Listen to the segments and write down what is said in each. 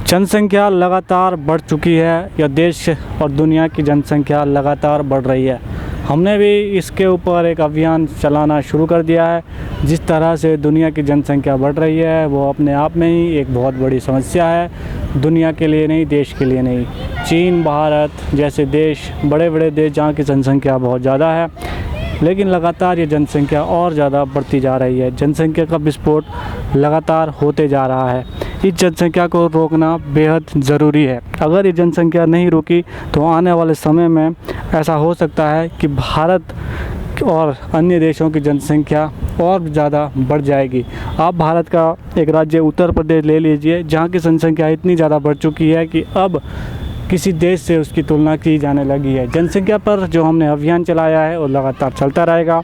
जनसंख्या लगातार बढ़ चुकी है या देश और दुनिया की जनसंख्या लगातार बढ़ रही है। हमने भी इसके ऊपर एक अभियान चलाना शुरू कर दिया है। जिस तरह से दुनिया की जनसंख्या बढ़ रही है वो अपने आप में ही एक बहुत बड़ी समस्या है, दुनिया के लिए नहीं, देश के लिए नहीं। चीन, भारत जैसे देश, बड़े बड़े देश जहाँ की जनसंख्या बहुत ज़्यादा है, लेकिन लगातार ये जनसंख्या और ज़्यादा बढ़ती जा रही है। जनसंख्या का विस्फोट लगातार होते जा रहा है। इस जनसंख्या को रोकना बेहद ज़रूरी है। अगर ये जनसंख्या नहीं रुकी तो आने वाले समय में ऐसा हो सकता है कि भारत और अन्य देशों की जनसंख्या और ज़्यादा बढ़ जाएगी। आप भारत का एक राज्य उत्तर प्रदेश ले लीजिए, जहाँ की जनसंख्या इतनी ज़्यादा बढ़ चुकी है कि अब किसी देश से उसकी तुलना की जाने लगी है। जनसंख्या पर जो हमने अभियान चलाया है वो लगातार चलता रहेगा।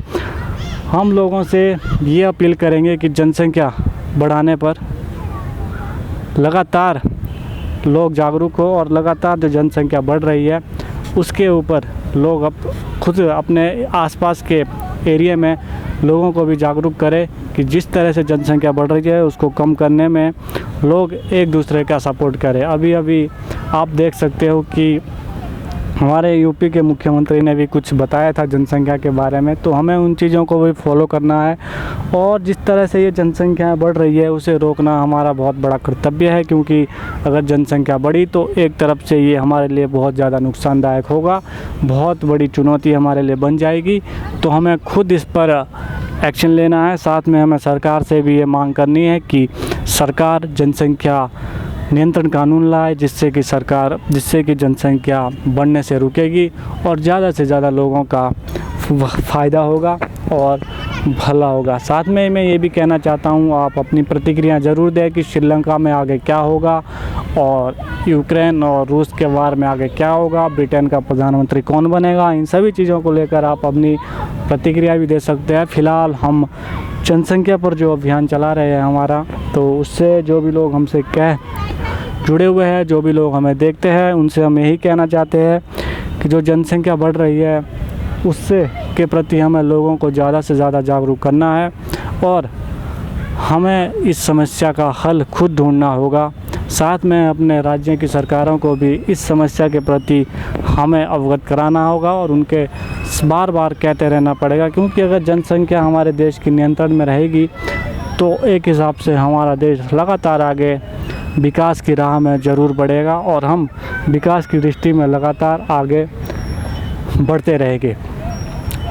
हम लोगों से ये अपील करेंगे कि जनसंख्या बढ़ाने पर लगातार लोग जागरूक हो और लगातार जो जनसंख्या बढ़ रही है उसके ऊपर लोग अब खुद अपने आसपास के एरिया में लोगों को भी जागरूक करें कि जिस तरह से जनसंख्या बढ़ रही है उसको कम करने में लोग एक दूसरे का सपोर्ट करें। अभी आप देख सकते हो कि हमारे यूपी के मुख्यमंत्री ने भी कुछ बताया था जनसंख्या के बारे में, तो हमें उन चीज़ों को भी फॉलो करना है। और जिस तरह से ये जनसंख्या बढ़ रही है उसे रोकना हमारा बहुत बड़ा कर्तव्य है, क्योंकि अगर जनसंख्या बढ़ी तो एक तरफ से ये हमारे लिए बहुत ज़्यादा नुकसानदायक होगा, बहुत बड़ी चुनौती हमारे लिए बन जाएगी। तो हमें खुद इस पर एक्शन लेना है। साथ में हमें सरकार से भी ये मांग करनी है कि सरकार जनसंख्या नियंत्रण कानून लाए, जिससे कि जनसंख्या बढ़ने से रुकेगी और ज़्यादा से ज़्यादा लोगों का फ़ायदा होगा और भला होगा। साथ में मैं ये भी कहना चाहता हूँ, आप अपनी प्रतिक्रिया ज़रूर दें कि श्रीलंका में आगे क्या होगा और यूक्रेन और रूस के वार में आगे क्या होगा, ब्रिटेन का प्रधानमंत्री कौन बनेगा। इन सभी चीज़ों को लेकर आप अपनी प्रतिक्रिया भी दे सकते हैं। फ़िलहाल हम जनसंख्या पर जो अभियान चला रहे हैं हमारा, तो उससे जो भी लोग हमसे जुड़े हुए हैं, जो भी लोग हमें देखते हैं, उनसे हम यही कहना चाहते हैं कि जो जनसंख्या बढ़ रही है उससे के प्रति हमें लोगों को ज़्यादा से ज़्यादा जागरूक करना है और हमें इस समस्या का हल खुद ढूंढना होगा। साथ में अपने राज्य की सरकारों को भी इस समस्या के प्रति हमें अवगत कराना होगा और उनके बार बार कहते रहना पड़ेगा, क्योंकि अगर जनसंख्या हमारे देश की नियंत्रण में रहेगी तो एक हिसाब से हमारा देश लगातार आगे विकास की राह में ज़रूर बढ़ेगा और हम विकास की दृष्टि में लगातार आगे बढ़ते रहेंगे।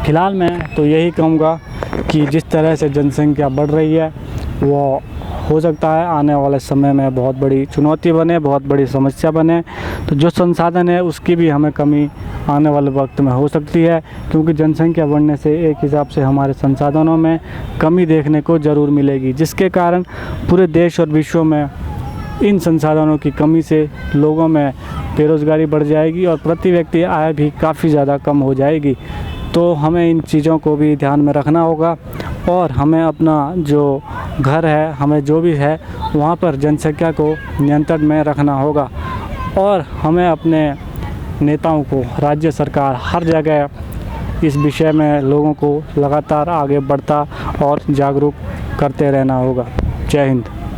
फ़िलहाल मैं तो यही कहूँगा कि जिस तरह से जनसंख्या बढ़ रही है वो हो सकता है आने वाले समय में बहुत बड़ी चुनौती बने, बहुत बड़ी समस्या बने। तो जो संसाधन है उसकी भी हमें कमी आने वाले वक्त में हो सकती है, क्योंकि जनसंख्या बढ़ने से एक हिसाब से हमारे संसाधनों में कमी देखने को ज़रूर मिलेगी, जिसके कारण पूरे देश और विश्व में इन संसाधनों की कमी से लोगों में बेरोज़गारी बढ़ जाएगी और प्रति व्यक्ति आय भी काफ़ी ज़्यादा कम हो जाएगी। तो हमें इन चीज़ों को भी ध्यान में रखना होगा और हमें अपना जो घर है, हमें जो भी है वहाँ पर जनसंख्या को नियंत्रण में रखना होगा और हमें अपने नेताओं को, राज्य सरकार, हर जगह इस विषय में लोगों को लगातार आगे बढ़ता और जागरूक करते रहना होगा। जय हिंद।